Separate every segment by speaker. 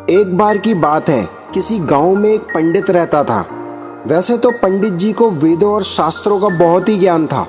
Speaker 1: एक बार की बात है, किसी गांव में एक पंडित रहता था। वैसे तो पंडित जी को वेदों और शास्त्रों का बहुत ही ज्ञान था,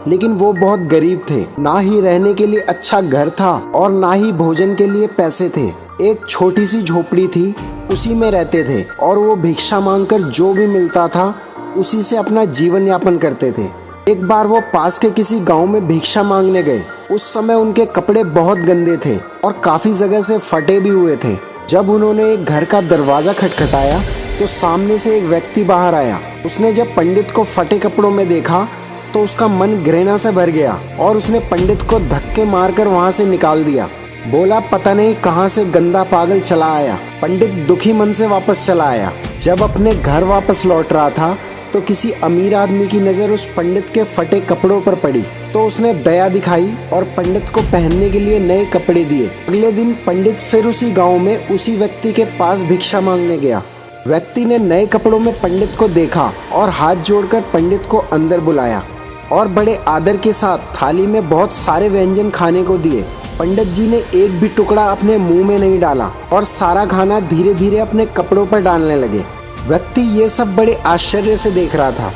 Speaker 1: लेकिन वो बहुत गरीब थे। ना ही रहने के लिए अच्छा घर था और ना ही भोजन के लिए पैसे थे। एक छोटी सी झोपड़ी थी, उसी में रहते थे और वो भिक्षा मांगकर जो भी मिलता था उसी से अपना जीवन यापन करते थे। एक बार वो पास के किसी गांव में भिक्षा मांगने गए। उस समय उनके कपड़े बहुत गंदे थे और काफी जगह से फटे भी हुए थे। जब उन्होंने एक घर का दरवाजा खटखटाया तो सामने से एक व्यक्ति बाहर आया। उसने जब पंडित को फटे कपड़ों में देखा तो उसका मन घृणा से भर गया और उसने पंडित को धक्के मारकर वहां से निकाल दिया। बोला, पता नहीं कहां से गंदा पागल चला आया। पंडित दुखी मन से वापस चला आया। जब अपने घर वापस लौट रहा था तो किसी अमीर आदमी की नजर उस पंडित के फटे कपड़ों पर पड़ी तो उसने दया दिखाई और पंडित को पहनने के लिए नए कपड़े दिए। अगले दिन पंडित फिर उसी गांव में उसी व्यक्ति के पास भिक्षा मांगने गया। व्यक्ति ने नए कपड़ों में पंडित को देखा और हाथ जोड़कर पंडित को अंदर बुलाया और बड़े आदर के साथ थाली में बहुत सारे व्यंजन खाने को दिए। पंडित जी ने एक भी टुकड़ा अपने मुंह में नहीं डाला और सारा खाना धीरे धीरे अपने कपड़ों पर डालने लगे। व्यक्ति ये सब बड़े आश्चर्य से देख रहा था।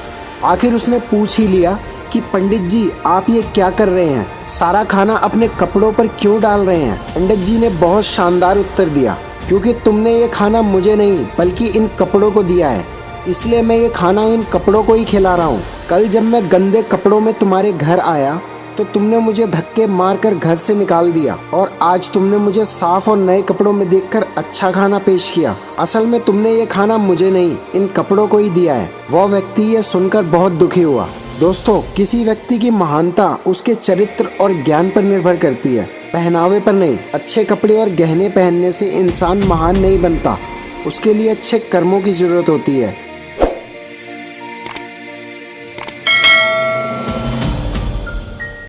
Speaker 1: आखिर उसने पूछ ही लिया कि पंडित जी, आप ये क्या कर रहे हैं? सारा खाना अपने कपड़ों पर क्यों डाल रहे हैं? पंडित जी ने बहुत शानदार उत्तर दिया, क्योंकि तुमने ये खाना मुझे नहीं बल्कि इन कपड़ों को दिया है, इसलिए मैं ये खाना इन कपड़ों को ही खिला रहा हूँ। कल जब मैं गंदे कपड़ों में तुम्हारे घर आया तो तुमने मुझे धक्के मारकर घर से निकाल दिया और आज तुमने मुझे साफ और नए कपड़ों में देखकर अच्छा खाना पेश किया। असल में तुमने ये खाना मुझे नहीं, इन कपड़ों को ही दिया है। वह व्यक्ति ये सुनकर बहुत दुखी हुआ। दोस्तों, किसी व्यक्ति की महानता उसके चरित्र और ज्ञान पर निर्भर करती है, पहनावे पर नहीं। अच्छे कपड़े और गहने पहनने से इंसान महान नहीं बनता, उसके लिए अच्छे कर्मों की जरूरत होती है।